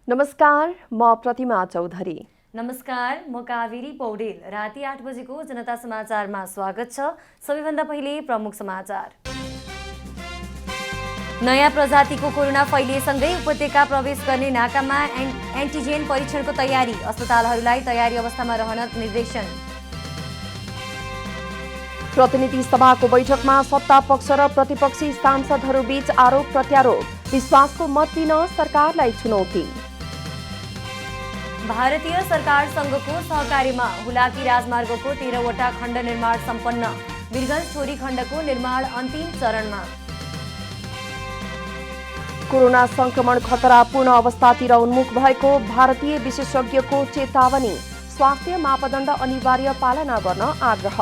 नमस्कार, म प्रतिमा चौधरी। नमस्कार, म कावेरी पौडेल। राति 8 बजेको जनता समाचारमा स्वागत छ। सबैभन्दा पहिले प्रमुख समाचार। नयाँ प्रजातिको कोरोना फैलिएसँगै उपत्यका प्रवेश गर्ने नाकामा एन्टिजेन परीक्षणको तयारी। अस्पतालहरूलाई तयारी अवस्थामा रहन निर्देशन। प्रतिनिधि सभाको बैठकमा सत्ता पक्ष र प्रतिपक्षी सांसदहरूबीच आरोप प्रत्यारोप। विश्वासको मत दिन सरकारलाई चुनौती। भारतीय सरकारसँगको सहकार्यमा हुलाकी राजमार्गको 13वटा खण्ड निर्माण सम्पन्न। वीरगञ्ज छोरी खण्डको निर्माण अन्तिम चरणमा। कोरोना संक्रमण खतरापूर्ण अवस्थातिर उन्मुख भएको भारतीय विशेषज्ञको चेतावनी। स्वास्थ्य मापदण्ड अनिवार्य पालना गर्न आग्रह।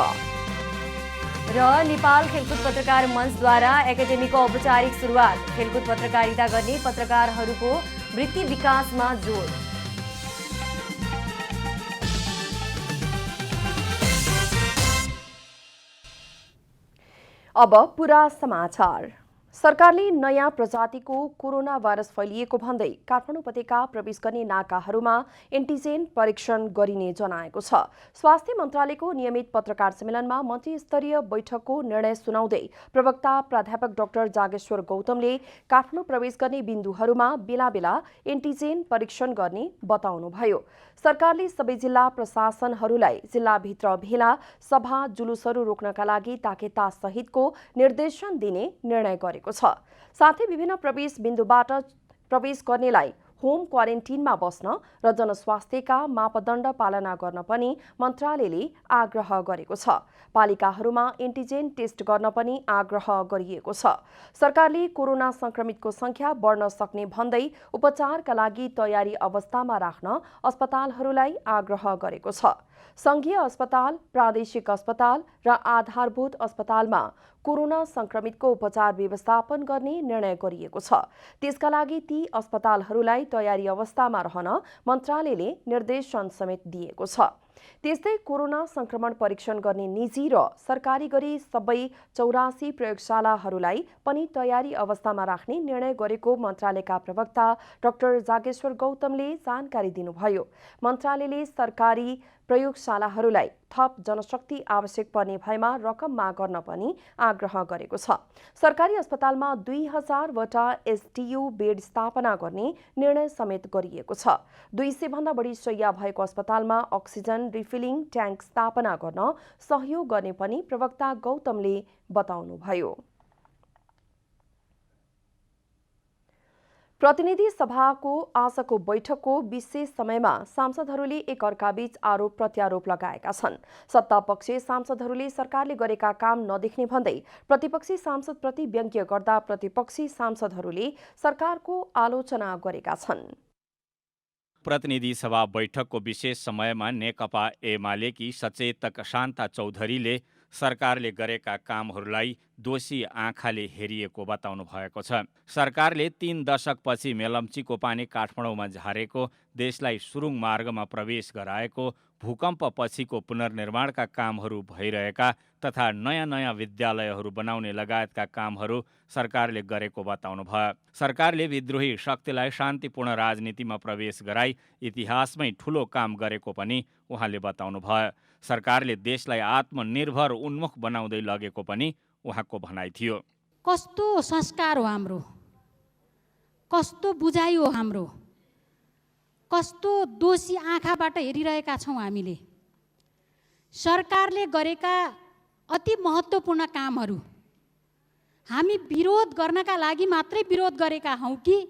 र नेपाल खेलकुद पत्रकार मञ्चद्वारा एकाडेमीको औपचारिक सुरुवात। खेलकुद पत्रकारिता गर्ने पत्रकारहरूको वृत्ति विकासमा जोड। अब पूरा समाचार। सरकारले नयाँ प्रजातिको कोरोना भाइरस फैलिएको भन्दै काठमाडौँ उपत्यका प्रवेश गर्ने नाकाहरूमा एन्टिजेन परीक्षण गरिने जनाएको छ। स्वास्थ्य मन्त्रालयको नियमित पत्रकार सम्मेलनमा मन्त्रीस्तरीय बैठकको निर्णय सुनाउँदै प्रवक्ता प्राध्यापक डाक्टर जागेश्वर गौतमले काठमाडौँ प्रवेश गर्ने बिन्दुहरूमा बेला बेला एन्टिजेन परीक्षण गर्ने बताउनुभयो। सरकारले सबै जिल्ला प्रशासनहरूलाई जिल्लाभित्र भेला, सभा, जुलुसहरू रोक्नका लागि ताकेता सहितको निर्देशन दिने निर्णय गरेको छ। साथै विभिन्न प्रवेश बिन्दुबाट प्रवेश गर्नेलाई होम क्वारेन्टिनमा बस्न र जनस्वास्थ्यका मापदण्ड पालना गर्न पनि मन्त्रालयले आग्रह गरेको छ। पालिकाहरूमा एन्टिजेन टेस्ट गर्न पनि आग्रह गरिएको छ। सरकारले कोरोना संक्रमितको संख्या बढ्न सक्ने भन्दै उपचारका लागि तयारी अवस्थामा राख्न अस्पतालहरूलाई आग्रह गरेको छ। संघीय अस्पताल, प्रादेशिक अस्पताल र आधारभूत अस्पतालमा कोरोना संक्रमितको उपचार व्यवस्थापन गर्ने निर्णय गरिएको छ। त्यसका लागि ती अस्पतालहरूलाई तयारी अवस्थामा रहन मन्त्रालयले निर्देशन समेत दिएको छ। त्यस्तै कोरोना संक्रमण परीक्षण गर्ने निजी र सरकारी गरी सबै 84 प्रयोगशालाहरूलाई पनि तयारी अवस्थामा राख्ने निर्णय गरेको मन्त्रालयका प्रवक्ता डाक्टर जागेश्वर गौतमले जानकारी दिनुभयो। मन्त्रालयले सरकारी प्रयोगशालाहरूलाई थप जनशक्ति आवश्यक पर्ने भएमा रकम माग गर्न पनि आग्रह गरेको छ। सरकारी अस्पतालमा 2000 वटा एसडियू बेड स्थापना गर्ने निर्णय समेत गरिएको छ। 200 भन्दा बढी शय्या भएको अस्पतालमा अक्सिजन रिफिलिङ ट्याङ्क स्थापना गर्न सहयोग गर्ने पनि प्रवक्ता गौतमले बताउनुभयो। प्रतिनिधि सभाको आजको बैठकको विशेष समयमा सांसदहरूले एकअर्काबीच आरोप प्रत्यारोप लगाएका छन्। सत्तापक्षीय सांसदहरूले सरकारले गरेका काम नदेख्ने भन्दै प्रतिपक्षी सांसदप्रति व्यङ्ग्य गर्दा प्रतिपक्षी सांसदहरूले सरकारको आलोचना गरेका छन्। प्रतिनिधि सभा बैठकको विशेष समयमा नेकपा एमालेकी सचेतक शान्ता चौधरीले सरकारले गरेका कामहरूलाई दोषी आँखाले हेरिएको बताउनु भएको छ। सरकारले 3 दशकपछि मेलम्चीको पानी काठमाडौँमा झारेको, देशलाई सुरुङ मार्गमा प्रवेश गराएको, भूकम्प पछिको पुनर्निर्माणका कामहरू भइरहेका तथा नयाँ विद्यालयहरू बनाउने लगायतका कामहरू सरकारले गरेको बताउनु भयो। सरकारले विद्रोही शक्तिलाई शान्तिपूर्ण राजनीतिमा प्रवेश गराई इतिहासमै ठूलो काम गरेको पनि उहाँले बताउनु भयो। सरकारले देशलाई आत्मनिर्भर उन्मुख बनाउँदै लगेको पनि उहाँको भनाइ थियो। कस्तो संस्कार हो हाम्रो, कस्तो बुझाइ हो हाम्रो, कस्तो दोषी आँखाबाट हेरिरहेका छौँ हामीले। सरकारले गरेका अति महत्त्वपूर्ण कामहरू हामी विरोध गर्नका लागि मात्रै विरोध गरेका हौँ कि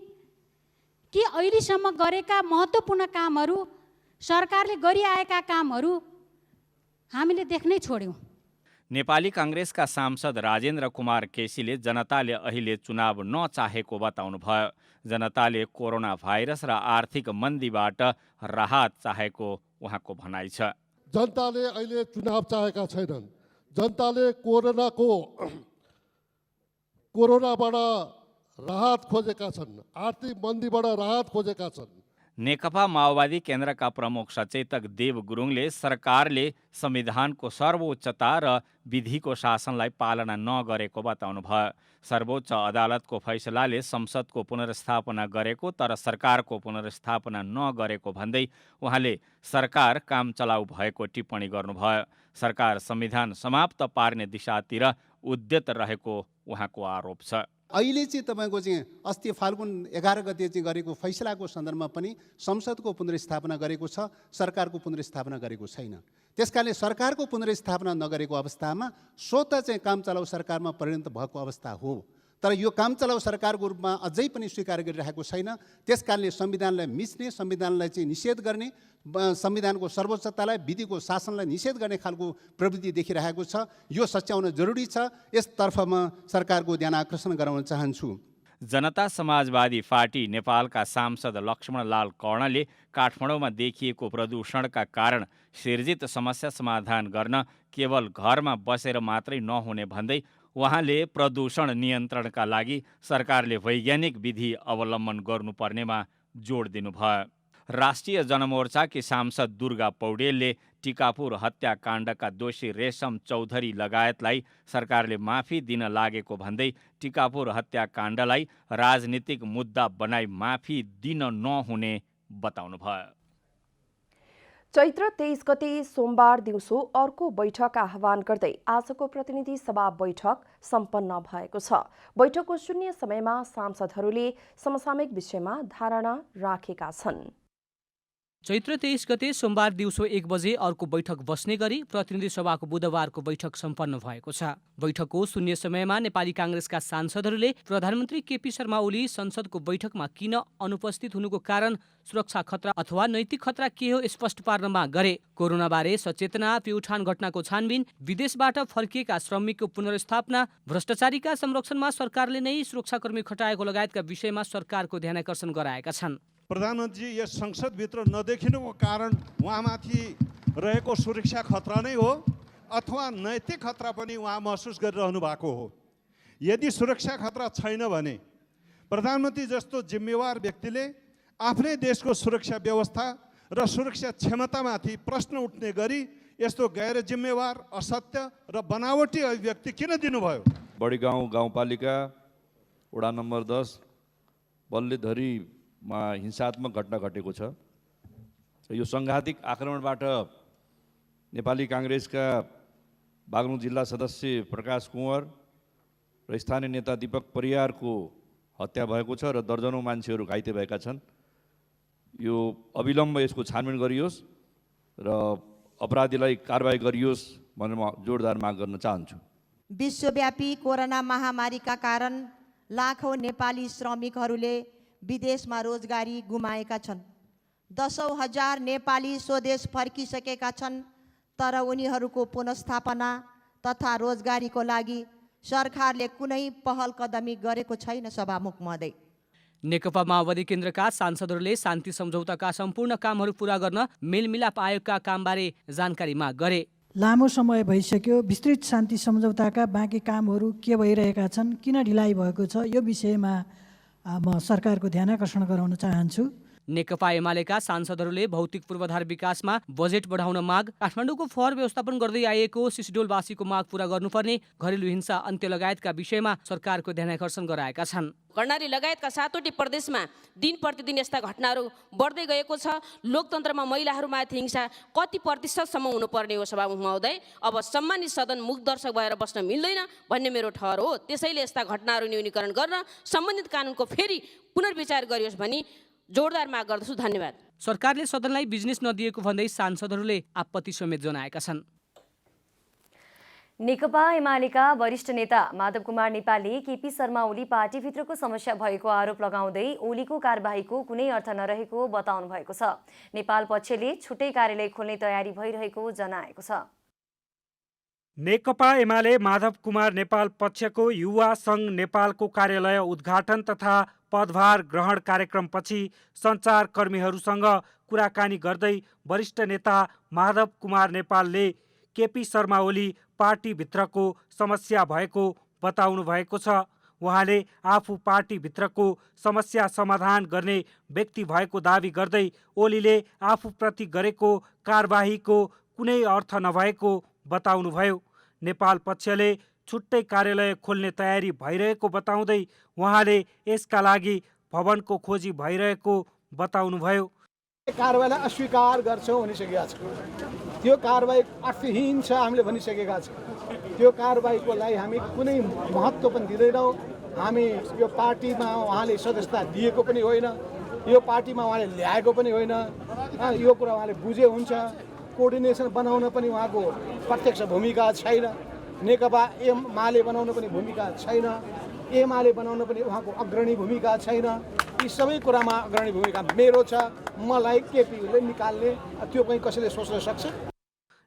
अहिलेसम्म गरेका महत्त्वपूर्ण कामहरू, सरकारले गरिआएका कामहरू हामीले देख्नै छोड्यौँ। नेपाली काङ्ग्रेसका सांसद राजेन्द्र कुमार केसीले जनताले अहिले चुनाव नचाहेको बताउनु भयो। जनताले कोरोना भाइरस र आर्थिक मन्दीबाट राहत चाहेको उहाँको भनाइ छ। जनताले अहिले चुनाव चाहेका छैनन्। जनताले कोरोनाबाट राहत खोजेका छन्, आर्थिक मन्दीबाट राहत खोजेका छन्। नेकपा माओवादी केन्द्रका प्रमुख सचेतक देव गुरुङले सरकारले संविधानको सर्वोच्चता र विधिको शासनलाई पालना नगरेको बताउनुभयो। सर्वोच्च अदालतको फैसलाले संसदको पुनर्स्थापना गरेको तर सरकारको पुनर्स्थापना नगरेको भन्दै उहाँले सरकार कामचलाउ भएको टिप्पणी गर्नुभयो। सरकार संविधान समाप्त पार्ने दिशातिर उद्यत रहेको उहाँको आरोप छ। अहिले चाहिँ तपाईँको चाहिँ अस्ति फाल्गुन 11 गते चाहिँ गरेको फैसलाको सन्दर्भमा पनि संसदको पुनर्स्थापना गरेको छ, सरकारको पुनर्स्थापना गरेको छैन। त्यसकारणले सरकारको पुनर्स्थापना नगरेको अवस्थामा स्वतः चाहिँ काम चलाउ सरकारमा परिणत भएको अवस्था हो। तर यो काम चलाउ सरकारको रूपमा अझै पनि स्वीकार गरिरहेको छैन। त्यसकारणले संविधानलाई मिच्ने, संविधानलाई चाहिँ निषेध गर्ने, संविधानको सर्वोच्चतालाई, विधिको शासनलाई निषेध गर्ने खालको प्रवृत्ति देखिरहेको छ। यो सच्याउन जरुरी छ। यसतर्फमा सरकारको ध्यान आकर्षण गराउन चाहन्छु। जनता समाजवादी पार्टी नेपालका सांसद लक्ष्मणलाल कर्णले काठमाडौँमा देखिएको प्रदूषणका कारण सिर्जित समस्या समाधान गर्न केवल घरमा बसेर मात्रै नहुने भन्दै उहाँले प्रदूषण नियन्त्रणका लागि सरकारले वैज्ञानिक विधि अवलम्बन गर्नुपर्नेमा जोड दिनुभयो। राष्ट्रिय जनमोर्चाकी सांसद दुर्गा पौडेलले टिकापुर हत्याकाण्डका दोषी रेशम चौधरी लगायतलाई सरकारले माफी दिन लागेको भन्दै टिकापुर हत्याकाण्डलाई राजनीतिक मुद्दा बनाई माफी दिन नहुने बताउनुभयो। चैत्र 23 गते सोमबार दिउँसो अर्को बैठक आह्वान गर्दै आजको प्रतिनिधि सभा बैठक सम्पन्न भएको छ। बैठकको शून्य समयमा सांसदहरूले समसामयिक विषयमा धारणा राखेका छन्। चैत्र 23 गते सोमबार दिउँसो 1 बजे अर्को बैठक बस्ने गरी प्रतिनिधि सभाको बुधबारको बैठक सम्पन्न भएको छ। बैठकको शून्य समयमा नेपाली कांग्रेसका सांसदहरूले प्रधानमन्त्री केपी शर्मा ओली संसदको बैठकमा किन अनुपस्थित हुनुको कारण सुरक्षा खतरा अथवा नैतिक खतरा के हो स्पष्ट पार्न माग गरे। कोरोनाबारे सचेतना, प्युठान घटनाको छानबिन, विदेशबाट फर्किएका श्रमिकको पुनर्स्थापना, भ्रष्टाचारीका संरक्षणमा सरकारले नै सुरक्षाकर्मी खटाएको लगायतका विषयमा सरकारको ध्यानाकर्षण गराएका छन्। प्रधानमन्त्री यस संसदभित्र नदेखिनुको कारण उहाँमाथि रहेको सुरक्षा खतरा नै हो अथवा नैतिक खतरा पनि उहाँ महसुस गरिरहनु भएको हो। यदि सुरक्षा खतरा छैन भने प्रधानमन्त्री जस्तो जिम्मेवार व्यक्तिले आफ्नै देशको सुरक्षा व्यवस्था र सुरक्षा क्षमतामाथि प्रश्न उठ्ने गरी यस्तो गैर जिम्मेवार, असत्य र बनावटी अभिव्यक्ति किन दिनुभयो? बडीगाउँ गाउँपालिका वडा नम्बर 10 बल्लेधरीमा हिंसात्मक घटना घटेको छ। यो सङ्घातिक आक्रमणबाट नेपाली काङ्ग्रेसका बागलुङ जिल्ला सदस्य प्रकाश कुँवर र स्थानीय नेता दीपक परियारको हत्या भएको छ र दर्जनौं मान्छेहरू घाइते भएका छन्। यो अविलम्ब यसको छानबिन गरियोस् र अपराधीलाई कारबाही गरियोस् भनेर म जोरदार माग गर्न चाहन्छु। विश्वव्यापी कोरोना महामारीका कारण लाखौं नेपाली श्रमिकहरूले विदेशमा रोजगारी गुमाएका छन्। दशौं हजार नेपाली स्वदेश फर्किसकेका छन्, तर उनीहरूको पुनर्स्थापना तथा रोजगारीको लागि सरकारले कुनै पहल कदमी गरेको छैन। सभामुख महोदय, नेकपा माओवादी केन्द्रका सांसदहरूले शान्ति सम्झौताका सम्पूर्ण कामहरू पूरा गर्न मेलमिलाप आयोगका कामबारे जानकारी माग गरे। लामो समय भइसक्यो, विस्तृत शान्ति सम्झौताका बाँकी कामहरू के भइरहेका छन्, किन ढिलाइ भएको छ, यो विषयमा म सरकारको ध्यानाकर्षण गराउन चाहन्छु। नेकपा एमालेका सांसदहरूले भौतिक पूर्वाधार विकासमा बजेट बढाउन माग, काठमाडौँको फोहोर व्यवस्थापन गर्दै आएको सिसिडोलवासीको माग पूरा गर्नुपर्ने, घरेलु हिंसा अन्त्य लगायतका विषयमा सरकारको ध्यानाकर्षण गराएका छन्। कर्णाली लगायतका 7वटै प्रदेशमा दिन प्रतिदिन यस्ता घटनाहरू बढ्दै गएको छ। लोकतन्त्रमा महिलाहरूमाथि हिंसा कति प्रतिशतसम्म हुनुपर्ने हो? सभामुख महोदय, अब सम्मानित सदन मुख दर्शक भएर बस्न मिल्दैन भन्ने मेरो ठहर हो। त्यसैले यस्ता घटनाहरू न्यूनीकरण गर्न सम्बन्धित कानुनको फेरि पुनर्विचार गरियोस् भनी जोरदार माग गर्दछु। धन्यवाद। सरकारले सदनलाई बिजनेस नदिएको भन्दै सांसदहरूले आपत्ति समेत जनाएका छन्। नेकपा एमालेका वरिष्ठ नेता माधव कुमार नेपालले केपी शर्मा ओली पार्टीभित्रको समस्या भएको आरोप लगाउँदै ओलीको कारबाहीको कुनै अर्थ नरहेको बताउनु भएको छ। नेपाल पक्षले छुट्टै कार्यालय खोल्ने तयारी भइरहेको जनाएको छ। नेकपा एमाले माधव कुमार नेपाल पक्षको युवा संघ नेपालको कार्यालय उद्घाटन तथा पदभार ग्रहण कार्यक्रमपछि सञ्चारकर्मीहरूसँग कुराकानी गर्दै वरिष्ठ नेता माधव कुमार नेपालले केपी शर्मा ओली पार्टीभित्रको समस्या भएको बताउनु भएको छ। उहाँले आफू पार्टीभित्रको समस्या समाधान गर्ने व्यक्ति भएको दावी गर्दै ओलीले आफूप्रति गरेको कारबाहीको कुनै अर्थ नभएको बताउनुभयो। नेपाल पक्षले छुट्टै कार्यालय खोल्ने तयारी भइरहेको बताउँदै उहाँले यसका लागि भवनको खोजी भइरहेको बताउनुभयो। कारबाहीलाई अस्वीकार गर्छौँ भनिसकेका छौँ। त्यो कारबाही अर्थहीन छ हामीले भनिसकेका छौँ। त्यो कारबाहीको लागि हामी कुनै महत्त्व पनि दिँदैनौँ। हामी यो पार्टीमा उहाँले सदस्यता दिएको पनि होइन, यो पार्टीमा उहाँले ल्याएको पनि होइन। यो कुरा उहाँले बुझे हुन्छ। कोअर्डिनेसन बनाउन पनि उहाँको प्रत्यक्ष भूमिका छैन। नेकपा एमाले बनाउन पनि भूमिका छैन। एमाले बनाउन पनि उहाँको अग्रणी भूमिका छैन। यी सबै कुरामा अग्रणी भूमिका मेरो छ। मलाई केपीले निकाल्ने त्यो पनि कसैले सोच्न सक्छ।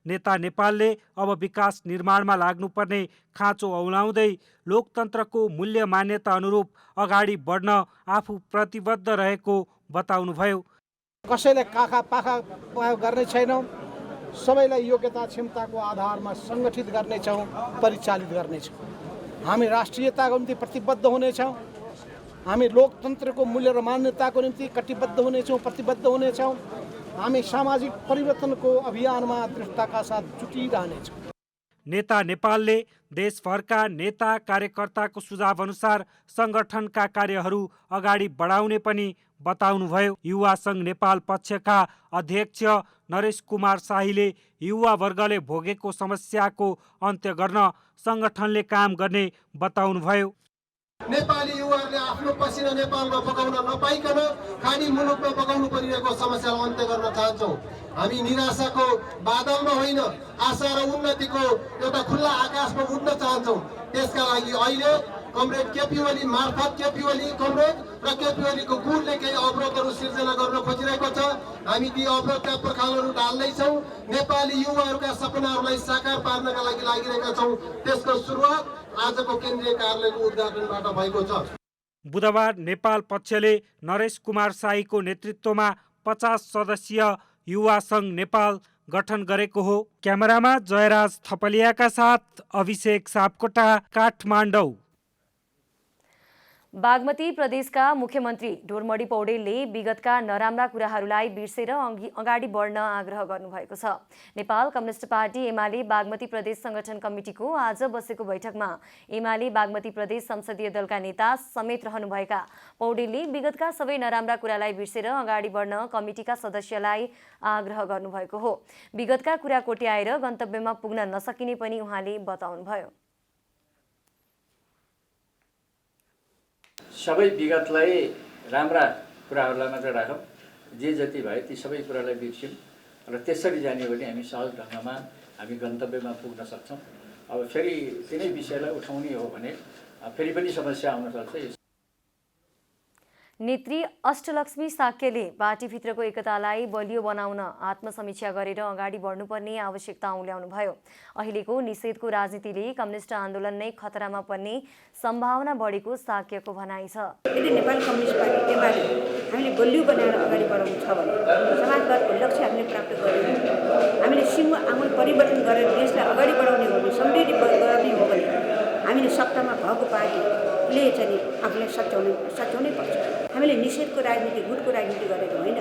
नेता नेपालले अब विकास निर्माणमा लाग्नुपर्ने खाँचो औलाउँदै लोकतन्त्रको मूल्य मान्यता अनुरूप अगाडि बढ्न आफू प्रतिबद्ध रहेको बताउनुभयो। कसैलाई पाखा गर्ने छैनौँ। सबैलाई योग्यता क्षमताको आधारमा सङ्गठित गर्नेछौँ, परिचालित गर्नेछौँ। हामी राष्ट्रियताको निम्ति प्रतिबद्ध हुनेछौँ। हामी लोकतन्त्रको मूल्य र मान्यताको निम्ति कटिबद्ध हुनेछौँ, प्रतिबद्ध हुनेछौँ। हामी सामाजिक परिवर्तनको अभियानमा दृढताका साथ जुटिरहनेछौँ। नेता नेपालले देशभरका नेता कार्यकर्ताको सुझाव अनुसार सङ्गठनका कार्यहरू अगाडि बढाउने पनि बताउनुभयो। युवा सङ्घ नेपाल पक्षका अध्यक्ष नरेश कुमार शाहीले युवा वर्गले भोगेको समस्याको अन्त्य गर्न सङ्गठनले काम गर्ने बताउनुभयो। नेपाली युवाहरूले आफ्नो पसिना नेपालमा बगाउन नपाइकन खाडी मुलुकमा बगाउनु परिरहेको समस्यालाई अन्त्य गर्न चाहन्छौँ। हामी निराशाको बादलमा होइन, आशा र उन्नतिको एउटा खुल्ला आकाशमा उड्न चाहन्छौँ। त्यसका लागि अहिले कमरेड केपी ओली मार्फत केपी ओली कमरेड र केपी ओलीको गुटले केही अवरोधहरू सिर्जना गर्न खोजिरहेको छ। हामी ती अवरोधका पर्खालहरू ढाल्दैछौँ। नेपाली युवाहरूका सपनाहरूलाई साकार पार्नका लागि लागिरहेका छौँ। त्यसको सुरुवात आजको केन्द्रीय कार्यालयको उद्घाटनबाट भएको छ। बुधबार नेपाल पक्षले नरेश कुमार शाहीको नेतृत्वमा 50 सदस्यीय युवा सङ्घ नेपाल गठन गरेको हो। क्यामेरामा जयराज थपलियाका साथ अभिषेक सापकोटा, काठमाडौँ। बागमती प्रदेशका मुख्यमन्त्री ढोरमडी पौडेलले विगतका नराम्रा कुराहरूलाई बिर्सेर अगाडि बढ्न आग्रह गर्नुभएको छ। नेपाल कम्युनिस्ट पार्टी एमाले बागमती प्रदेश संगठन कमिटीको आज बसेको बैठकमा एमाले बागमती प्रदेश संसदीय दलका नेता समेत रहनुभएका पौडेलले विगतका सबै नराम्रा कुरालाई बिर्सेर अगाडि बढ्न कमिटीका सदस्यलाई आग्रह गर्नुभएको हो। विगतका कुरा कोट्याएर गन्तव्यमा पुग्न नसकिने पनि उहाँले बताउनुभयो। सबै विगतलाई राम्रा कुराहरूलाई मात्र राखौँ, जे जति भयो ती सबै कुरालाई बिर्स्यौँ र त्यसरी जाने हो भने हामी सहज ढङ्गमा हामी गन्तव्यमा पुग्न सक्छौँ। अब फेरि तिनै विषयलाई उठाउने हो भने फेरि पनि समस्या आउन सक्छ। नेत्री अष्टलक्ष्मी साक्यले पार्टीभित्रको एकतालाई बलियो बनाउन आत्मसमीक्षा गरेर अगाडि बढ्नुपर्ने आवश्यकता औल्याउनुभयो। अहिलेको निषेधको राजनीतिले कम्युनिस्ट आन्दोलन नै खतरामा पर्ने सम्भावना बढेको साक्यको भनाइ छ। यदि नेपाल कम्युनिस्ट पार्टी एमाले हामीले बलियो बनाएर अगाडि बढाउनु छ भने समाजवादको लक्ष्य हामीले प्राप्त गर्यौँ, हामीले सिङ्गो आमूल परिवर्तन गरेर देशलाई अगाडि बढाउने हो भने, समृद्धि गर्ने हो भने हामीले सत्तामा भएको पार्टीले चाहिँ आफूलाई सच्याउनै पर्छ। हामीले निषेधको राजनीति, गुटको राजनीति गरेर होइन,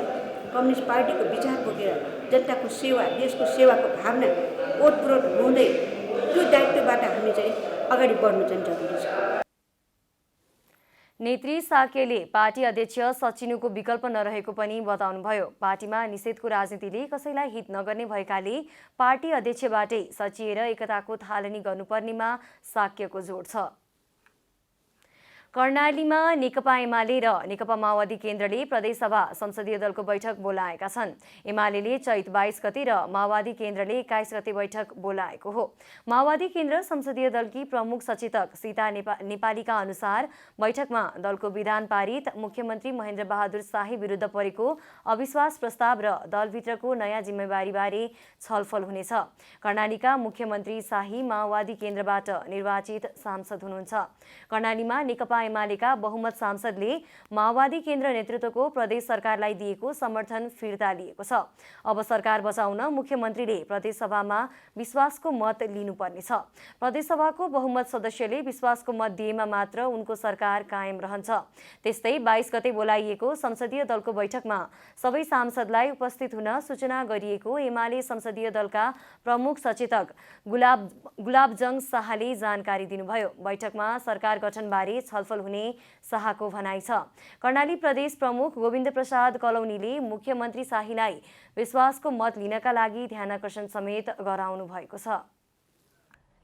कम्युनिस्ट पार्टीको विचार बोकेर जनताको सेवा, देशको सेवाको भावना ओतप्रोत हुँदै त्यो दायित्वबाट हामी चाहिँ अगाडि बढ्नु चाहिँ जरुरी छ। नेत्री साक्यले पार्टी अध्यक्ष सचिनुको विकल्प नरहेको पनि बताउनुभयो। पार्टीमा निषेधको राजनीतिले कसैलाई हित नगर्ने भएकाले पार्टी अध्यक्षबाटै सचिएर एकताको थालनी गर्नुपर्नेमा साक्यको जोड छ। कर्णालीमा नेकपा एमाले र नेकपा माओवादी केन्द्रले प्रदेशसभा संसदीय दलको बैठक बोलाएका छन्। एमाले चैत 22 गते र माओवादी केन्द्रले 21 गते बैठक बोलाएको हो। माओवादी केन्द्र संसदीय दलकी प्रमुख सचेतक सीता नेपालीका अनुसार बैठकमा दलको विधान पारित मुख्यमन्त्री महेन्द्र बहादुर शाही विरुद्ध परेको अविश्वास प्रस्ताव र दलभित्रको नयाँ जिम्मेवारीबारे छलफल हुनेछ। कर्णालीका मुख्यमन्त्री शाही माओवादी केन्द्रबाट निर्वाचित सांसद हुनुहुन्छ। कर्णालीमा नेकपा एमालेका बहुमत सांसदले माओवादी केन्द्र नेतृत्वको प्रदेश सरकारलाई दिएको समर्थन फिर्ता लिएको छ। अब सरकार बचाउन मुख्यमन्त्रीले प्रदेशसभामा विश्वासको मत लिनुपर्नेछ। प्रदेशसभाको बहुमत सदस्यले विश्वासको मत दिएमा मात्र उनको सरकार कायम रहन्छ। त्यस्तै 22 गते बोलाइएको संसदीय दलको बैठकमा सबै सांसदलाई उपस्थित हुन सूचना गरिएको एमाले संसदीय दलका प्रमुख सचेतक गुलाबजङ शाहले जानकारी दिनुभयो। बैठकमा सरकार गठनबारे छलफल हुने शाहको भनाइ छ। कर्णाली प्रदेश प्रमुख गोविन्द प्रसाद कलौनीले मुख्यमन्त्री शाहीलाई विश्वासको मत लिनका लागि ध्यानाकर्षण समेत गराउनु भएको छ।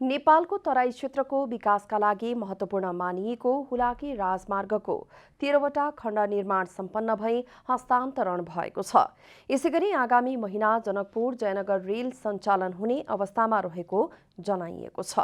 नेपालको तराई क्षेत्रको विकासका लागि महत्त्वपूर्ण मानिएको हुलाकी राजमार्गको 13वटा खण्ड निर्माण सम्पन्न भई हस्तान्तरण भएको छ। यसैगरी आगामी महिना जनकपुर जयनगर रेल सञ्चालन हुने अवस्थामा रहेको जनाइएको छ।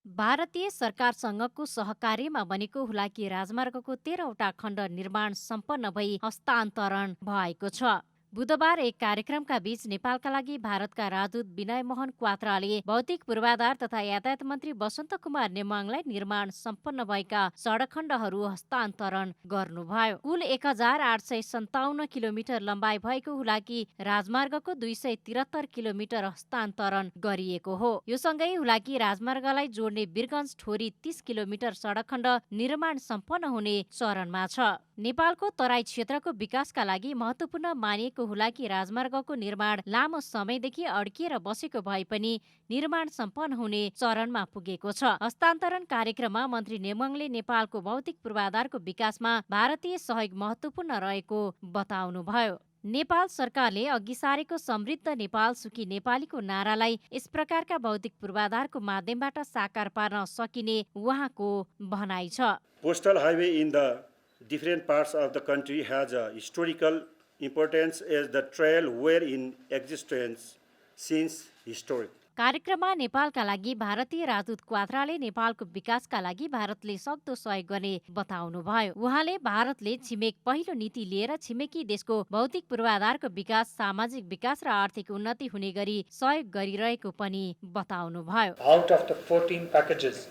भारतीय सरकारसँगको सहकार्यमा बनेको हुलाकी राजमार्गको 13वटा खण्ड निर्माण सम्पन्न भई हस्तान्तरण भएको छ। बुधबार एक कार्यक्रमका बीच नेपालका लागि भारतका राजदूत विनय मोहन क्वात्राले भौतिक पूर्वाधार तथा यातायात मन्त्री वसन्त कुमार नेमाङलाई निर्माण सम्पन्न भएका सडक खण्डहरू हस्तान्तरण गर्नुभयो। कुल 1857 किलोमिटर लम्बाइ भएको हुलाकी राजमार्गको 273 किलोमिटर हस्तान्तरण गरिएको हो। यो सँगै हुलाकी राजमार्गलाई जोड्ने वीरगञ्ज ठोरी 30 किलोमिटर सडक खण्ड निर्माण सम्पन्न हुने चरणमा छ। नेपालको तराई क्षेत्रको विकासका लागि महत्त्वपूर्ण मानिएको हुलाकी राजमार्गको निर्माण लामो समयदेखि अड्किएर बसेको भए पनि निर्माण सम्पन्न हुने चरणमा पुगेको छ। हस्तान्तरण कार्यक्रममा मन्त्री नेमाङले नेपालको भौतिक पूर्वाधारको विकासमा भारतीय सहयोग महत्त्वपूर्ण रहेको बताउनुभयो। नेपाल सरकारले अघि सारेको समृद्ध नेपाल सुखी नेपालीको नारालाई यस प्रकारका भौतिक पूर्वाधारको माध्यमबाट साकार पार्न सकिने उहाँको भनाइ छ। Postal highway in the different parts of the country has a historical importance as the trail were in existence since historic. कार्यक्रममा नेपालका लागि भारतीय राजदूत क्वात्राले नेपालको विकासका लागि भारतले सक्दो सहयोग गर्ने बताउनुभयो। उहाँले भारतले छिमेक पहिलो नीति लिएर छिमेकी देशको भौतिक पूर्वाधारको विकास, सामाजिक विकास र आर्थिक उन्नति हुने गरी सहयोग गरिरहेको पनि बताउनुभयो। Out of the 14 packages,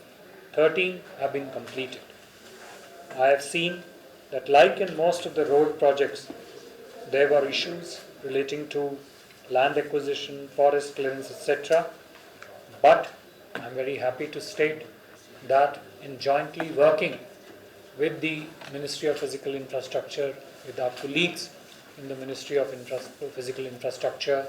13 have been completed. I have seen that like in most of the road projects, there were issues relating to land acquisition, forest clearance, etc. But I'm very happy to state that in jointly working with the Ministry of Physical Infrastructure, with our colleagues in the Ministry of Physical Infrastructure,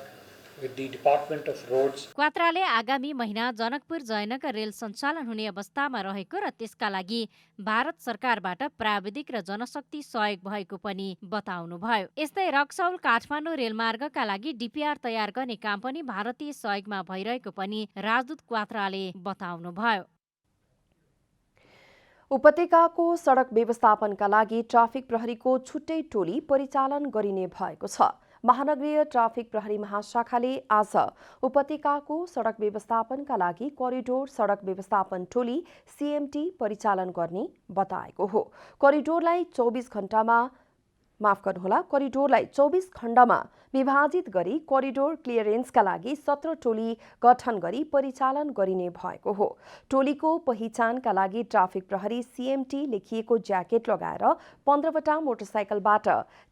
with the Department of Roads. क्वात्राले आगामी महिना Janakpur Jaynagar rail सञ्चालन हुने अवस्थामा रहेको र त्यसका लागि भारत सरकारबाट प्राविधिक र जनशक्ति सहयोग भएको पनि बताउनुभयो। यस्तै रक्सौल काठमाडौँ रेलमार्गका लागि डीपीआर तयार गर्ने काम पनि भारतीय सहयोगमा भइरहेको पनि राजदूत क्वात्राले बताउनुभयो। उपत्यकाको सडक व्यवस्थापनका लागि ट्राफिक प्रहरीको छुट्टै टोली परिचालन गरिने भएको छ। महानगरीय ट्राफिक प्रहरी महाशाखाले आज उपत्यकाको सडक व्यवस्थापनका लागि कोरिडोर सडक व्यवस्थापन टोली सीएमटी परिचालन गर्ने बताएको हो। कोरिडोरलाई 24 खण्डमा विभाजित गरी कोरिडोर क्लियरेन्सका लागि 17 टोली गठन गरी परिचालन गरिने भएको हो। टोलीको पहिचानका लागि ट्राफिक प्रहरी सीएमटी लेखिएको ज्याकेट लगाएर 15वटा मोटरसाइकलबाट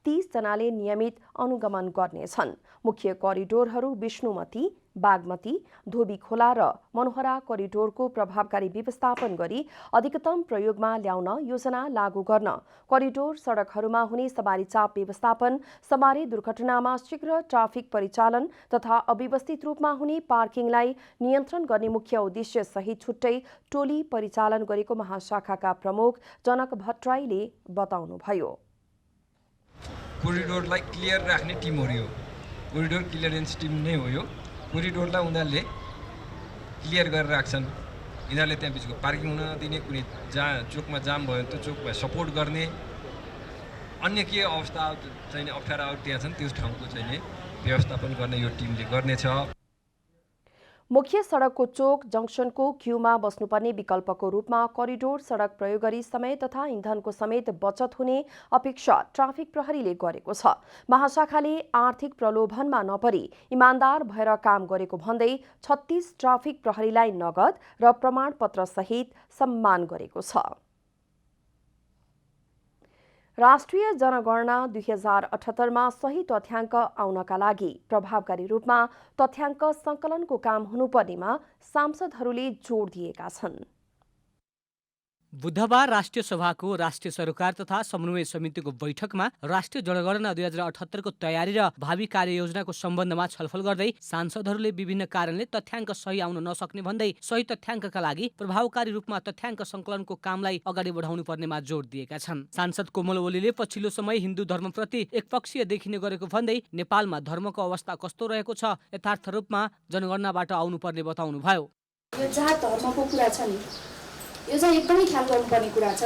30 जनाले नियमित अनुगमन गर्नेछन्। मुख्य कोरिडोरहरू विष्णुमती, बागमती, धोबी खोला र मनोहरा कोरिडोरको प्रभावकारी व्यवस्थापन गरी अधिकतम प्रयोगमा ल्याउन योजना लागू गर्न, कोरिडोर सडकहरूमा हुने सवारी चाप व्यवस्थापन, सवारी दुर्घटनामा शीघ्र ट्राफिक परिचालन तथा अव्यवस्थित रूपमा हुने पार्किङलाई नियन्त्रण गर्ने मुख्य उद्देश्य सहित छुट्टै टोली परिचालन गरेको महाशाखाका प्रमुख जनक भट्टराईले बताउनुभयो। कोरिडोरलाई क्लियर राख्ने टिम हो यो, कोरिडोर क्लियरेन्स टिम नै हो यो। कोरिडोरलाई उनीहरूले क्लियर गरेर राख्छन्। यिनीहरूले त्यहाँ बिचको पार्किङ हुन दिने, कुनै चोकमा जाम भयो भने त्यो चोकमा सपोर्ट गर्ने, अन्य के अवस्था चाहिँ अप्ठ्याराहरू त्यहाँ छन् त्यो ठाउँको चाहिँ व्यवस्थापन गर्ने यो टिमले गर्नेछ। मुख्य सडकको चोक जङ्सनको क्यूमा बस्नुपर्ने विकल्पको रूपमा करिडोर सडक प्रयोग गरी समय तथा इन्धनको समेत बचत हुने अपेक्षा ट्राफिक प्रहरीले गरेको छ। महाशाखाले आर्थिक प्रलोभनमा नपरी इमान्दार भएर काम गरेको भन्दै 36 ट्राफिक प्रहरीलाई नगद र प्रमाणपत्र सहित सम्मान गरेको छ। राष्ट्रिय जनगणना 2078मा सही तथ्याङ्क आउनका लागि प्रभावकारी रूपमा तथ्याङ्क सङ्कलनको काम हुनुपर्नेमा सांसदहरूले जोड दिएका छन्। बुधबार राष्ट्रिय सभाको राष्ट्रिय सरकार तथा समन्वय समितिको बैठकमा राष्ट्रिय जनगणना 2078 को तयारी र भावी कार्ययोजनाको सम्बन्धमा छलफल गर्दै सांसदहरूले विभिन्न कारणले तथ्याङ्क सही आउन नसक्ने भन्दै सही तथ्याङ्कका लागि प्रभावकारी रूपमा तथ्याङ्क सङ्कलनको कामलाई अगाडि बढाउनु पर्नेमा जोड दिएका छन्। सांसद कोमल ओलीले पछिल्लो समय हिन्दू धर्मप्रति एकपक्षीय देखिने गरेको भन्दै नेपालमा धर्मको अवस्था कस्तो रहेको छ यथार्थ रूपमा जनगणनाबाट आउनुपर्ने बताउनुभयो। यो जात धर्मको कुरा छ नि, यो चाहिँ एकदमै ख्याल गर्नुपर्ने कुरा छ,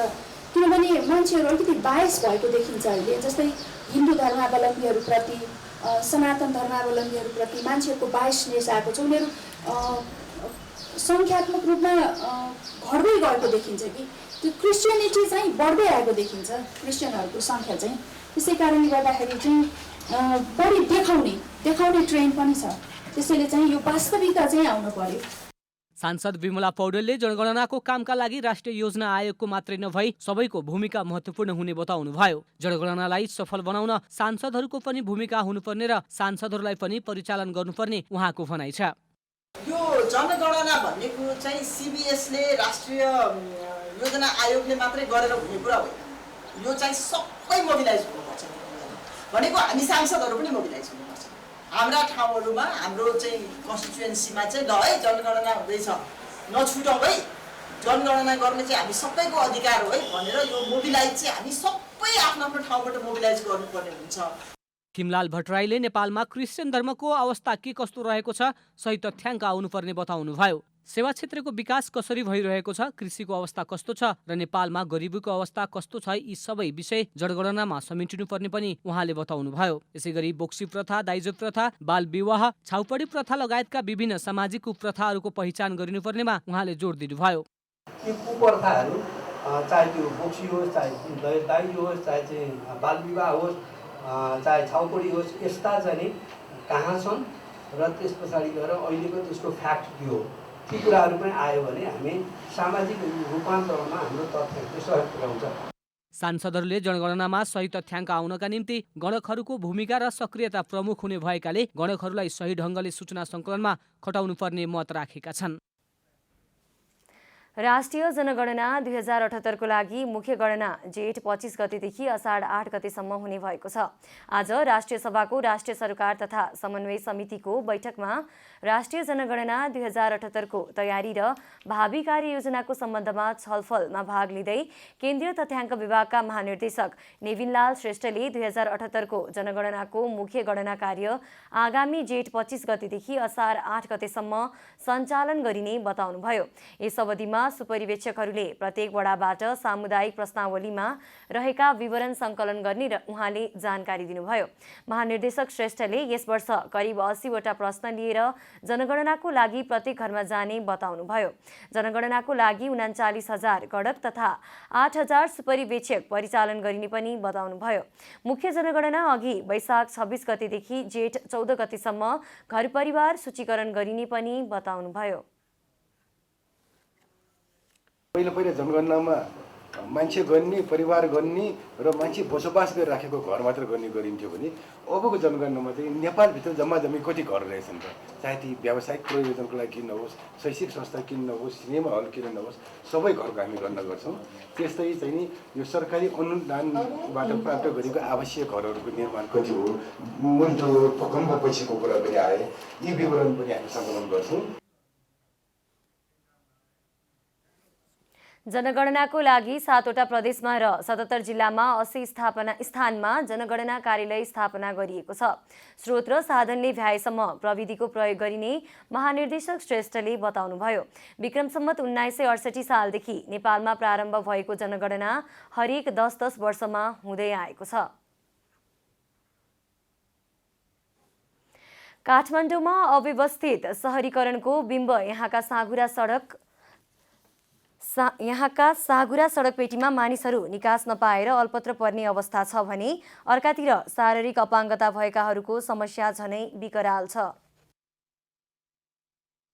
किनभने मान्छेहरू अलिकति बायस भएको देखिन्छ अहिले। जस्तै हिन्दू धर्मावलम्बीहरूप्रति सनातन धर्मावलम्बीहरूप्रति मान्छेहरूको बायसनेस आएको छ। उनीहरू सङ्ख्यात्मक रूपमा घट्दै गएको देखिन्छ कि त्यो क्रिस्चियनिटी चाहिँ बढ्दै आएको देखिन्छ, क्रिस्चियनहरूको सङ्ख्या चाहिँ। त्यसै कारणले गर्दाखेरि चाहिँ बढी देखाउने ट्रेन्ड पनि छ। त्यसैले चाहिँ यो वास्तविकता चाहिँ आउनु पर्यो। सांसद विमला पौडेलले जनगणनाको कामका लागि राष्ट्रिय योजना आयोगको मात्रै नभई सबैको भूमिका महत्त्वपूर्ण हुने बताउनुभयो। जनगणनालाई सफल बनाउन सांसदहरूको पनि भूमिका हुनुपर्ने र सांसदहरूलाई पनि परिचालन गर्नुपर्ने उहाँको भनाइ छ। यो जनगणना भन्ने कुरो चाहिँ सीबीएसले राष्ट्रिय योजना आयोगले मात्रै गरेर हुने कुरा होइन। यो चाहिँ सबै मोबिलाइज हुनुपर्छ भनेको हामी सांसदहरू पनि मोबिलाइज हुनुपर्छ। हाम्रा ठाउँहरूमा हाम्रो चाहिँ कन्स्टिट्युएन्सीमा चाहिँ ल है जनगणना हुँदैछ नछुटौँ है, जनगणना गर्ने चाहिँ हामी सबैको अधिकार हो है भनेर यो मोबिलाइज चाहिँ हामी सबै आफ्नो आफ्नो ठाउँबाट मोबिलाइज गर्नुपर्ने हुन्छ। खिमलाल भट्टराईले नेपालमा क्रिस्चियन धर्मको अवस्था के कस्तो रहेको छ सही तथ्याङ्क आउनुपर्ने बताउनुभयो। सेवा क्षेत्रको विकास कसरी भइरहेको छ, कृषिको अवस्था कस्तो छ र नेपालमा गरिबीको अवस्था कस्तो छ, यी सबै विषय जनगणनामा समेटिनुपर्ने पनि उहाँले बताउनुभयो। यसैगरी बोक्सी प्रथा, दाइजो प्रथा, बाल विवाह, छाउपडी प्रथा लगायतका विभिन्न सामाजिक कुप्रथाहरूको पहिचान गरिनुपर्नेमा उहाँले जोड दिनुभयो। यी कुप्रथाहरू चाहे त्यो बोक्सी होस्, चाहे दाइजो होस्, चाहे चाहिँ बाल विवाह होस्, चाहे छाउपडी होस्, यस्ता चाहिँ कहाँ छन् र त्यस पछाडि गएर अहिलेको त्यसको फ्याक्ट के हो, ती कुराहरू पनि आयो भने हामी सामाजिक रूपान्तरणमा हाम्रो तथ्याङ्क सहयोग पुर्याउँछ। सांसदहरूले जनगणनामा सही तथ्याङ्क आउनका निम्ति गणकहरूको भूमिका र सक्रियता प्रमुख हुने भएकाले गणकहरूलाई सही ढङ्गले सूचना सङ्कलनमा खटाउनु पर्ने मत राखेका छन्। राष्ट्रिय जनगणना 2078 को लागि मुख्य गणना जेठ 25 गतेदेखि असाढ 8 गतेसम्म हुने भएको छ। आज राष्ट्रिय सभाको राष्ट्रिय सरकार तथा समन्वय समितिको बैठकमा राष्ट्रिय जनगणना 2078 को तयारी र भावी कार्ययोजनाको सम्बन्धमा छलफलमा भाग लिँदै केन्द्रीय तथ्याङ्क विभागका महानिर्देशक नेविनलाल श्रेष्ठले 2078 को जनगणनाको मुख्य गणना कार्य आगामी जेठ 25 गतेदेखि असाढ 8 गतेसम्म सञ्चालन गरिने बताउनुभयो। यस अवधिमा सुपरिवेक्षकहरूले प्रत्येक वडाबाट सामुदायिक प्रश्नावलीमा रहेका विवरण सङ्कलन गर्ने र उहाँले जानकारी दिनुभयो। महानिर्देशक श्रेष्ठले यस वर्ष करिब 80 वटा प्रश्न लिएर जनगणनाको लागि प्रत्येक घरमा जाने बताउनुभयो। जनगणनाको लागि 39,000 गणक तथा 8,000 सुपरिवेक्षक परिचालन गरिने पनि बताउनुभयो। मुख्य जनगणना अघि वैशाख 26 गतेदेखि जेठ 14 गतेसम्म घर परिवार सूचीकरण गरिने पनि बताउनुभयो। पहिला जनगणनामा मान्छे गन्ने, परिवार गन्ने र मान्छे बसोबास गरिराखेको घर मात्र गर्ने गरिन्थ्यो भने अबको जनगणनामा चाहिँ नेपालभित्र जम्मा जम्मी कति घर रहेछन् त, चाहे ती व्यावसायिक प्रयोजनको लागि किन नहोस्, शैक्षिक संस्था किन नहोस्, सिनेमा हल किन नहोस्, सबै घरको हामी गणना गर्छौँ। त्यस्तै चाहिँ नि यो सरकारी अनुदानबाट प्राप्त गरेको आवश्यक घरहरूको निर्माण कति हो, मूलधन भूकम्प पछिको कुरा पनि आए, यी विवरण पनि हामी सङ्कलन गर्छौँ। जनगणनाको लागि 7 वटा प्रदेशमा र 77 जिल्लामा 80 स्थानमा जनगणना कार्यालय स्थापना गरिएको छ। स्रोत र साधनले भ्याएसम्म प्रविधिको प्रयोग गरिने महानिर्देशक श्रेष्ठले बताउनुभयो। विक्रम सम्वत 1968 सालदेखि नेपालमा प्रारम्भ भएको जनगणना हरेक 10-10 वर्षमा हुँदै आएको छ। काठमाडौँमा अव्यवस्थित सहरीकरणको बिम्ब यहाँका साँघुरा सडक पेटीमा मानिसहरू निकास नपाएर अल्पत्र पर्ने अवस्था छ भने अर्कातिर शारीरिक अपाङ्गता भएकाहरूको समस्या झनै विकराल छ।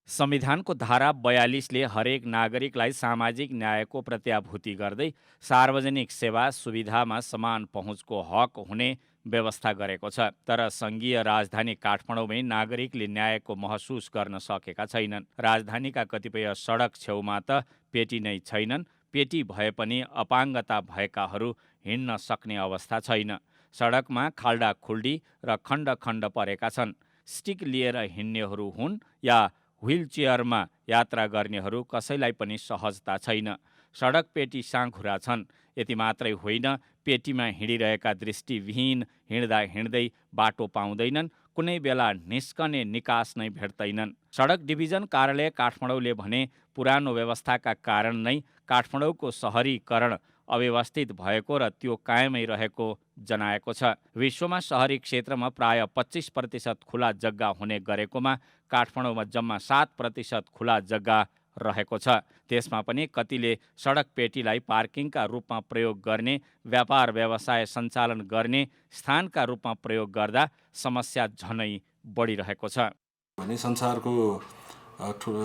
संविधानको धारा 42ले हरेक नागरिकलाई सामाजिक न्यायको प्रत्याभूति गर्दै सार्वजनिक सेवा सुविधामा समान पहुँचको हक हुने व्यवस्था गरेको छ। तर सङ्घीय राजधानी काठमाडौँमै नागरिकले न्यायको महसुस गर्न सकेका छैनन्। राजधानीका कतिपय सडक छेउमा त पेटी नै छैनन्। पेटी भए पनि अपाङ्गता भएकाहरू हिँड्न सक्ने अवस्था छैन। सडकमा खाल्डाखुल्डी र खण्ड खण्ड परेका छन्। स्टिक लिएर हिँड्नेहरू हुन् या व्हिलचेयरमा यात्रा गर्नेहरू कसैलाई पनि सहजता छैन। सडक पेटी साँघुरा छन्। यति मात्रै होइन, पेटीमा हिँडिरहेका दृष्टिविहीन हिँड्दा हिँड्दै बाटो पाउँदैनन्। कुनै बेला निस्कने निकास नै भेट्दैनन्। सडक डिभिजन कार्यालय काठमाडौँले भने पुरानो व्यवस्थाका कारण नै काठमाडौँको सहरीकरण अव्यवस्थित भएको र त्यो कायमै रहेको जनाएको छ। विश्वमा सहरी क्षेत्रमा प्राय 25% खुला जग्गा हुने गरेकोमा काठमाडौँमा जम्मा 7% खुला जग्गा रहेको छ। त्यसमा पनि कतिले सडक पेटीलाई पार्किङका रूपमा प्रयोग गर्ने, व्यापार व्यवसाय सञ्चालन गर्ने स्थानका रूपमा प्रयोग गर्दा समस्या झनै बढिरहेको छ। भने संसारको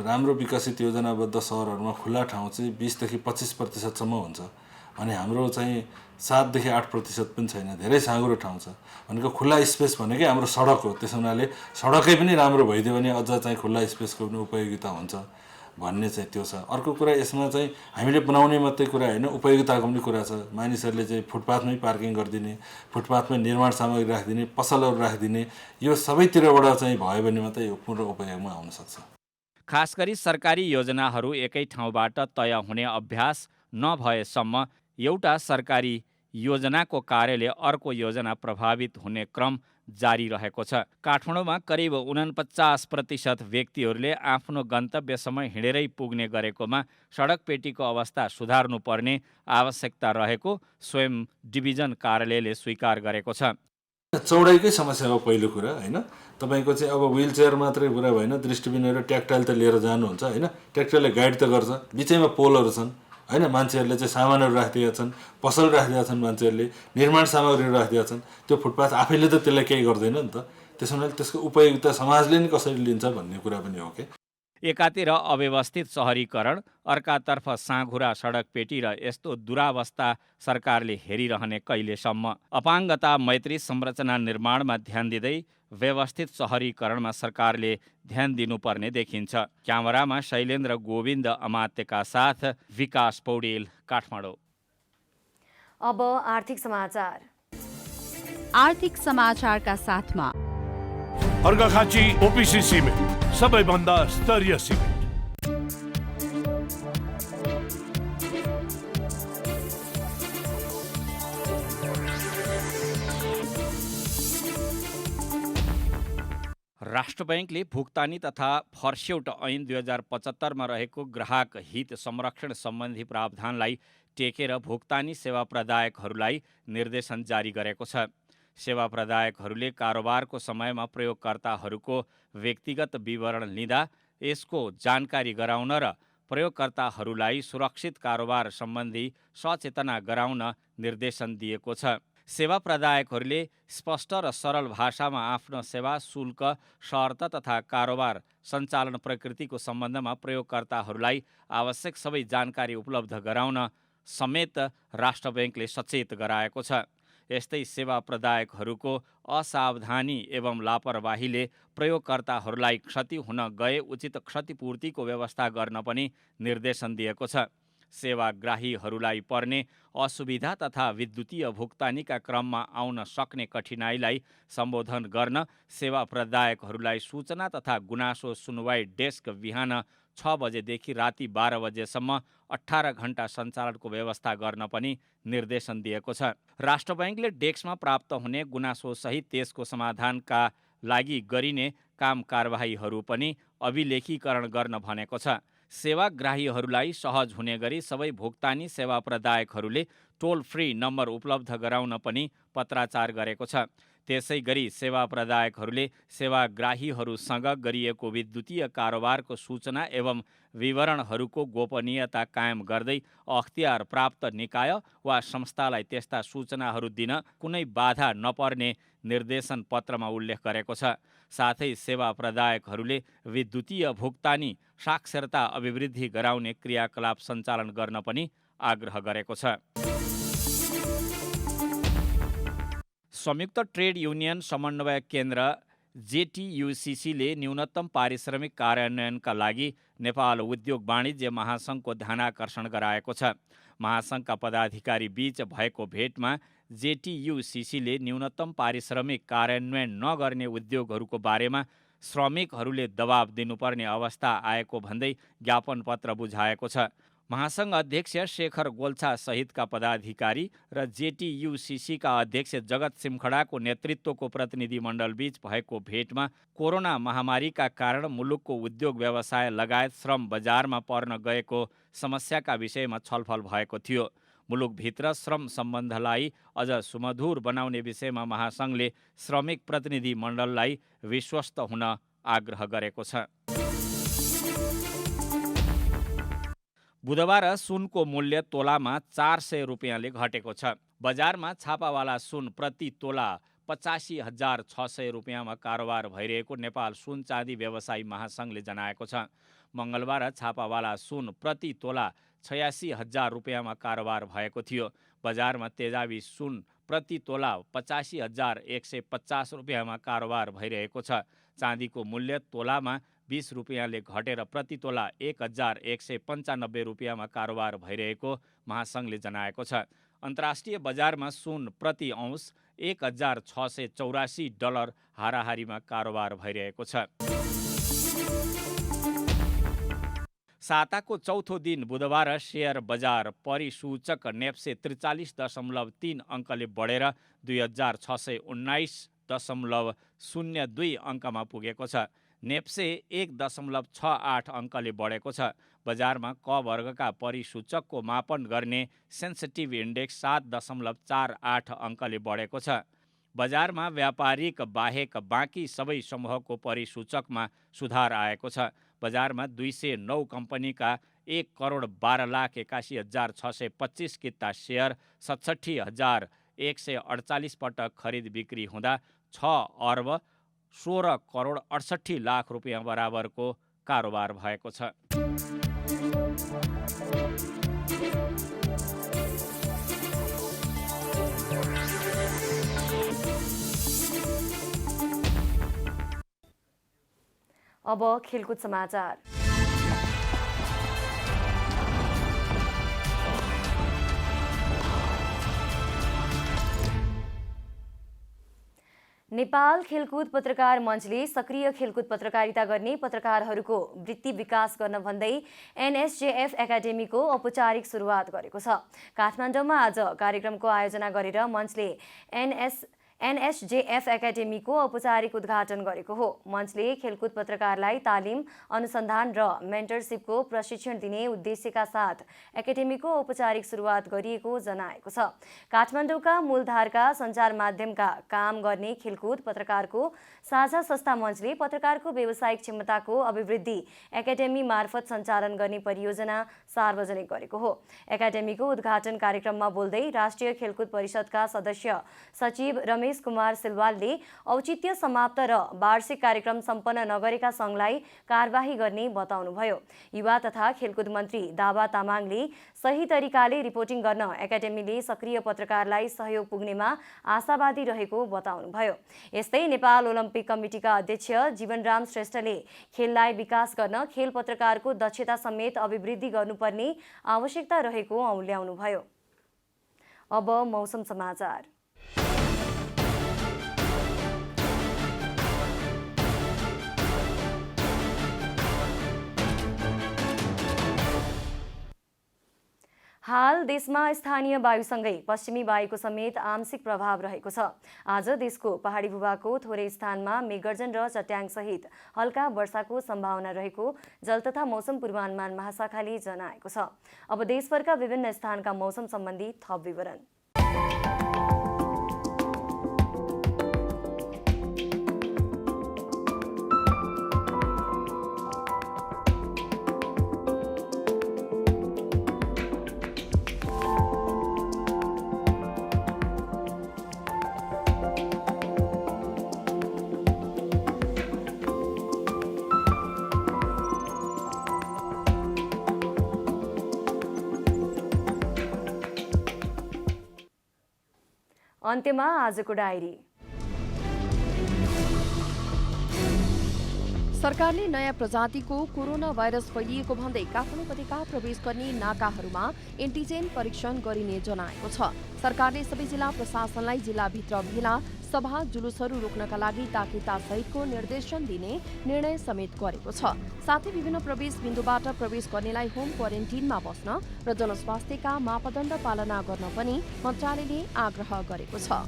राम्रो विकसित योजनाबद्ध सहरहरूमा खुला ठाउँ चाहिँ 20 देखि 25% हुन्छ भने हाम्रो चाहिँ 7 देखि 8% पनि छैन। धेरै साँघुरो ठाउँ छ। भनेको खुला स्पेस भनेकै हाम्रो सडक हो। त्यसो हुनाले सडकै पनि राम्रो भइदियो भने अझ चाहिँ खुला स्पेसको पनि उपयोगिता हुन्छ भन्ने चाहिँ त्यो छ। अर्को कुरा यसमा चाहिँ हामीले बनाउने मात्रै कुरा होइन, उपयोगिताको पनि कुरा छ। मानिसहरूले चाहिँ फुटपाथमै पार्किङ गरिदिने, फुटपाथमै निर्माण सामग्री राखिदिने, पसलहरू राखिदिने, यो सबैतिरबाट चाहिँ भयो भने मात्रै यो पूर्ण उपयोगमा आउन सक्छ। खास गरी सरकारी योजनाहरू एकै ठाउँबाट तय हुने अभ्यास नभएसम्म एउटा सरकारी योजनाको कार्यले अर्को योजना प्रभावित हुने क्रम जारी रहेको छ। काठमाडौँमा करिब 49% व्यक्तिहरूले आफ्नो गन्तव्यसम्म हिँडेरै पुग्ने गरेकोमा सडक पेटीको अवस्था सुधार्नुपर्ने आवश्यकता रहेको स्वयं डिभिजन कार्यालयले स्वीकार गरेको छ। चौडाइकै समस्या हो पहिलो कुरा होइन। तपाईँको चाहिँ अब व्हिलचेयर मात्रै कुरा भएन, दृष्टिबिहीनहरू ट्र्याक्टर त लिएर जानुहुन्छ होइन। ट्र्याक्टरले गाइड त गर्छ, बिचैमा पोलहरू छन् होइन। मान्छेहरूले चाहिँ सामानहरू राखिदिएका छन्, पसल राखिदिएका छन्, मान्छेहरूले निर्माण सामग्रीहरू राखिदिएका छन्। त्यो फुटपाथ आफैले त त्यसलाई केही गर्दैन नि त। त्यसो हुनाले त्यसको उपयोगिता समाजले नै कसरी लिन्छ भन्ने कुरा पनि हो कि। एकातिर अव्यवस्थित सहरीकरण, अर्कातर्फ साँघुरा सडक पेटी र यस्तो दुरावस्था सरकारले हेरिरहने कहिलेसम्म? अपाङ्गता मैत्री संरचना निर्माणमा ध्यान दिँदै व्यवस्थित सहरीकरणमा सरकारले ध्यान दिनुपर्ने देखिन्छ। क्यामेरामा शैलेन्द्र गोविन्द अमात्यका साथ विकास पौडेल, काठमाडौँ। अब आर्थिक समाचार। आर्थिक समाचारका साथमा अर्घाखाँची ओपिसी सिमेन्ट, सबैभन्दा स्तरीय सिमेन्ट। राष्ट्र बैंकले भुक्तानी तथा फर्स्यौट ऐन 2075 रहेको ग्राहक हित संरक्षण सम्बन्धी प्रावधानलाई टेकेर भुक्तानी सेवा प्रदायकहरूलाई निर्देशन जारी गरेको छ। सेवा प्रदायकहरूले कारोबारको समयमा प्रयोगकर्ताहरूको व्यक्तिगत विवरण लिँदा यसको जानकारी गराउन र प्रयोगकर्ताहरूलाई सुरक्षित कारोबार सम्बन्धी सचेतना गराउन निर्देशन दिएको छ। सेवा प्रदायकहरूले स्पष्ट र सरल भाषामा आफ्नो सेवा शुल्क, शर्त तथा कारोबार सञ्चालन प्रकृतिको सम्बन्धमा प्रयोगकर्ताहरूलाई आवश्यक सबै जानकारी उपलब्ध गराउन समेत राष्ट्र बैंकले सचेत गराएको छ। यस्तै सेवा प्रदायकहरूको असावधानी एवं लापरवाहीले प्रयोगकर्ताहरूलाई क्षति हुन गए उचित क्षतिपूर्तिको व्यवस्था गर्न पनि निर्देशन दिएको छ। सेवाग्राहीहरूलाई पर्ने असुविधा तथा विद्युतीय भुक्तानीका क्रममा आउन सक्ने कठिनाइलाई सम्बोधन गर्न सेवा प्रदायकहरूलाई सूचना तथा गुनासो सुनवाई डेस्क बिहान 6 बजेदेखि राति 12 बजेसम्म 18 घण्टा सञ्चालनको व्यवस्था गर्न पनि निर्देशन दिएको छ। राष्ट्र बैंकले डेस्कमा प्राप्त हुने गुनासोसहित त्यसको समाधानका लागि गरिने काम कारबाहीहरू पनि अभिलेखीकरण गर्न भनेको छ। सेवाग्राहीहरूलाई सहज हुने गरी सबै भुक्तानी सेवा प्रदायकहरूले टोल फ्री नम्बर उपलब्ध गराउन पनि पत्राचार गरेको छ। त्यसै गरी सेवा प्रदायकहरूले सेवाग्राहीहरूसँग गरिएको विद्युतीय कारोबारको सूचना एवं विवरणहरूको गोपनीयता कायम गर्दै अख्तियार प्राप्त निकाय वा संस्थालाई त्यस्ता सूचनाहरू दिन कुनै बाधा नपर्ने निर्देशन पत्रमा उल्लेख गरेको छ। साथै सेवा प्रदायकहरूले विद्युतीय भुक्तानी साक्षरता अभिवृद्धि गराउने क्रियाकलाप सञ्चालन गर्न पनि आग्रह गरेको छ। संयुक्त ट्रेड युनियन समन्वय केन्द्र जेटियुसिसीले न्यूनतम पारिश्रमिक कार्यान्वयनका लागि नेपाल उद्योग वाणिज्य महासङ्घको ध्यानाकर्षण गराएको छ। महासङ्घका पदाधिकारी बीच भएको भेटमा जेटियुसिसीले न्यूनतम पारिश्रमिक कार्यान्वयन नगर्ने उद्योगहरूको बारेमा श्रमिकहरूले दबाब दिनुपर्ने अवस्था आएको भन्दै ज्ञापन पत्र बुझाएको छ। महासङ्घ अध्यक्ष शेखर गोल्छा सहितका पदाधिकारी र जेटियुसिसीका अध्यक्ष जगत सिमखडाको नेतृत्वको प्रतिनिधिमण्डल बीच भएको भेटमा कोरोना महामारीका कारण मुलुकको उद्योग व्यवसाय लगायत श्रम बजारमा पर्न गएको समस्याका विषयमा छलफल भएको थियो। मुलुकभित्र श्रम सम्बन्धलाई अझ सुमधुर बनाउने विषयमा महासङ्घले श्रमिक प्रतिनिधिमण्डललाई विश्वस्त हुन आग्रह गरेको छ। बुधबार सुनको मूल्य तोलामा 400 रुपियाँले घटेको छ। बजारमा छापावाला सुन प्रति तोला 85,600 रुपियाँमा कारोबार भइरहेको नेपाल सुन चाँदी व्यवसायी महासङ्घले जनाएको छ। मङ्गलबार छापावाला सुन प्रति तोला 86,000 रुपियाँमा कारोबार भएको थियो। बजारमा तेजाबी सुन प्रति तोला 85,150 रुपियाँमा कारोबार भइरहेको छ। चाँदीको मूल्य तोलामा 20 रुपियाँले घटेर प्रति तोला 1,195 रुपियाँमा कारोबार भइरहेको महासङ्घले जनाएको छ। अन्तर्राष्ट्रिय बजारमा सुन प्रति औँस $1,684 हाराहारीमा कारोबार भइरहेको छ। साताको चौथो दिन बुधबार शेयर बजार परिसूचक नेप्से 43.3 अङ्कले बढेर 2619.02 अङ्कमा पुगेको छ। नेप्से 1.68 अङ्कले बढेको छ। बजारमा क वर्गका परिसूचकको मापन गर्ने सेन्सिटिभ इन्डेक्स 7.48 अङ्कले बढेको छ। बजारमा व्यापारिक बाहेक बाँकी सबै समूहको परिसूचकमा सुधार आएको छ। बजारमा 209 कम्पनीका 1,12,81,625 किता सेयर 67,148 पटक खरिद बिक्री हुँदा 6,16,68,00,000 रुपियाँ बराबरको कारोबार भएको छ। अब खेलकुद समाचार। नेपाल खेलकुद पत्रकार मञ्चले सक्रिय खेलकुद पत्रकारिता गर्ने पत्रकारहरूको वृत्ति विकास गर्न भन्दै एनएसजेएफ एकाडेमीको औपचारिक सुरुवात गरेको छ। काठमाडौँमा आज कार्यक्रमको आयोजना गरेर मञ्चले एनएसजेएफ एकाडेमीको औपचारिक उद्घाटन गरेको हो। मञ्चले खेलकुद पत्रकारलाई तालिम, अनुसन्धान र मेन्टरसिपको प्रशिक्षण दिने उद्देश्यका साथ एकाडेमीको औपचारिक सुरुवात गरिएको जनाएको छ। काठमाडौँका मूलधारका सञ्चार माध्यमका काम गर्ने खेलकुद पत्रकारको साझा संस्था मञ्चले पत्रकारको व्यावसायिक क्षमताको अभिवृद्धि एकाडेमी मार्फत सञ्चालन गर्ने परियोजना सार्वजनिक गरेको हो। एकाडेमीको उद्घाटन कार्यक्रममा बोल्दै राष्ट्रिय खेलकुद परिषदका सदस्य सचिव रमेश कुमार सिलवालले औचित्य समाप्त र वार्षिक कार्यक्रम सम्पन्न नगरेका सङ्घलाई कारबाही गर्ने बताउनुभयो। युवा तथा खेलकुद मन्त्री दावा तामाङले सही तरिकाले रिपोर्टिङ गर्न एकाडेमीले सक्रिय पत्रकारलाई सहयोग पुग्नेमा आशावादी रहेको बताउनुभयो। यस्तै नेपाल ओलम्पिक कमिटीका अध्यक्ष जीवनराम श्रेष्ठले खेललाई विकास गर्न खेल पत्रकारको दक्षता समेत अभिवृद्धि गर्नुपर्ने आवश्यकता रहेको औल्याउनुभयो। अब मौसम समाचार। हाल देशमा स्थानीय वायुसँगै पश्चिमी वायुको समेत आंशिक प्रभाव रहेको छ। आज देशको पहाडी भूभागको थोरै स्थानमा मेघगर्जन र चट्याङसहित हल्का वर्षाको सम्भावना रहेको जल तथा मौसम पूर्वानुमान महाशाखाले जनाएको छ। अब देशभरका विभिन्न स्थानका मौसम सम्बन्धी थप विवरण। अन्त्यमा आजको डायरी। सरकारले नयाँ प्रजातिको कोरोना भाइरस फैलिएको भन्दै काठमाडौँ उपत्यका प्रवेश गर्ने नाकाहरूमा एन्टिजेन परीक्षण गरिने जनाएको छ। सरकारले सबै जिल्ला प्रशासनलाई जिल्लाभित्र भेला सभा जुलुसहरू रोक्नका लागि ताकिता सहितको निर्देशन दिने निर्णय समेत गरेको छ। साथै विभिन्न प्रवेश बिन्दुबाट प्रवेश गर्नेलाई होम क्वारेन्टिनमा बस्न र जनस्वास्थ्यका मापदण्ड पालना गर्न पनि मन्त्रालयले आग्रह गरेको छ।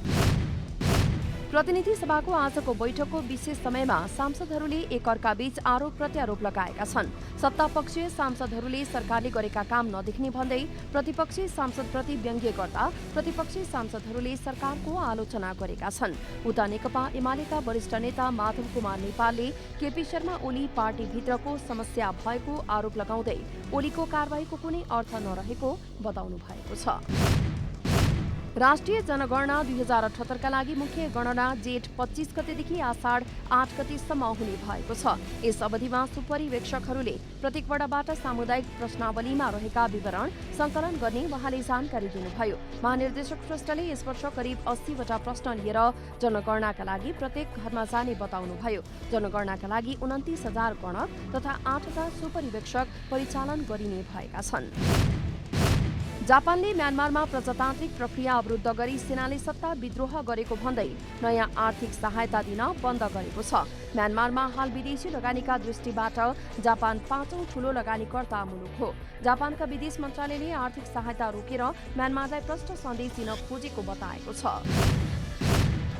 प्रतिनिधि सभाको आजको बैठकको विशेष समयमा सांसदहरूले एकअर्का बीच आरोप प्रत्यारोप लगाएका छन्। सत्तापक्षीय सांसदहरूले सरकारले गरेका काम नदेख्ने भन्दै प्रतिपक्षी सांसदप्रति व्यङ्ग्य गर्दा प्रतिपक्षी सांसदहरूले सरकारको आलोचना गरेका छन्। उता नेकपा एमालेका वरिष्ठ नेता माधव कुमार नेपालले केपी शर्मा ओली पार्टीभित्रको समस्या भएको आरोप लगाउँदै ओलीको कारबाहीको कुनै अर्थ नरहेको बताउनु भएको छ। राष्ट्रिय जनगणना 2078 का लागि मुख्य गणना जेठ 25 गतेदेखि आषाढ 8 गतेसम्म हुने भएको छ। यस अवधिमा सुपरिवेक्षकहरूले प्रत्येक वडाबाट सामुदायिक प्रश्नावलीमा रहेका विवरण संकलन गर्ने उहाँले जानकारी दिनुभयो। महानिर्देशक श्रेष्ठले यस वर्ष करिब 80वटा प्रश्न लिएर जनगणनाका लागि प्रत्येक घरमा जाने बताउनुभयो। जनगणनाका लागि 29,000 गणक तथा 8,000 सुपरिवेक्षक परिचालन गरिने भएका छन्। जापानले म्यानमारमा प्रजातान्त्रिक प्रक्रिया अवरुद्ध गरी सेनाले सत्ता विद्रोह गरेको भन्दै नयाँ आर्थिक सहायता दिन बन्द गरेको छ। म्यानमारमा हाल विदेशी लगानीका दृष्टिबाट जापान 5औं ठूलो लगानीकर्ता मुलुक हो। जापानका विदेश मन्त्रालयले आर्थिक सहायता रोकेर म्यानमारलाई प्रष्ट सन्देश दिन खोजेको बताएको छ।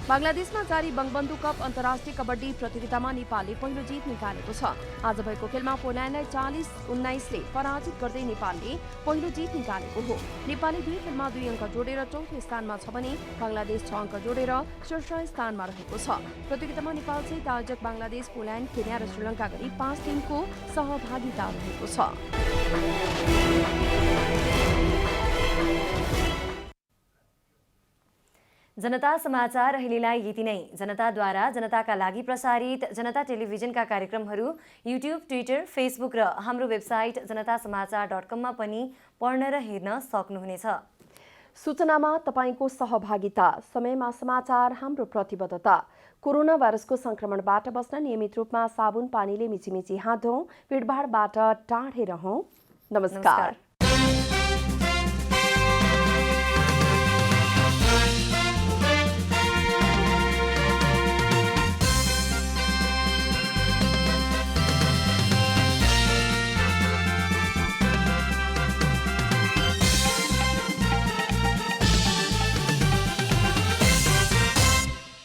बंगलादेशमा जारी बंगबन्धु कप अन्तर्राष्ट्रिय कबड्डी प्रतियोगितामा नेपालले पहिलो जित निकालेको छ। आज भएको खेलमा पोल्यान्डलाई 40-19 ले पराजित गर्दै नेपालले पहिलो जित निकालेको हो। नेपालले 2 खेलमा 2 अङ्क जोडेर चौथो स्थानमा छ भने बंगलादेश 6 अङ्क जोडेर शीर्ष स्थानमा रहेको छ। प्रतियोगितामा नेपालसहित आयोजक बंगलादेश, पोल्यान्ड, केन्या र श्रीलङ्का गरी 5 टिमको सहभागिता रहेको छ। जनता समाचार अहिलेलाई यति नै। जनताद्वारा जनताका लागि प्रसारित जनता टेलिभिजनका कार्यक्रमहरू युट्युब, ट्विटर, फेसबुक र हाम्रो वेबसाइट जनतासमाचार.com मा पनि पढ्न र हेर्न सक्नुहुनेछ। सूचनामा तपाईको सहभागिता, समयमा समाचार हाम्रो प्रतिबद्धता। कोरोना भाइरसको संक्रमणबाट बस्न नियमित रूपमा साबुन पानीले मिचिमिची हात धौँ, भिडभाडबाट टाढै रहौँ। नमस्कार।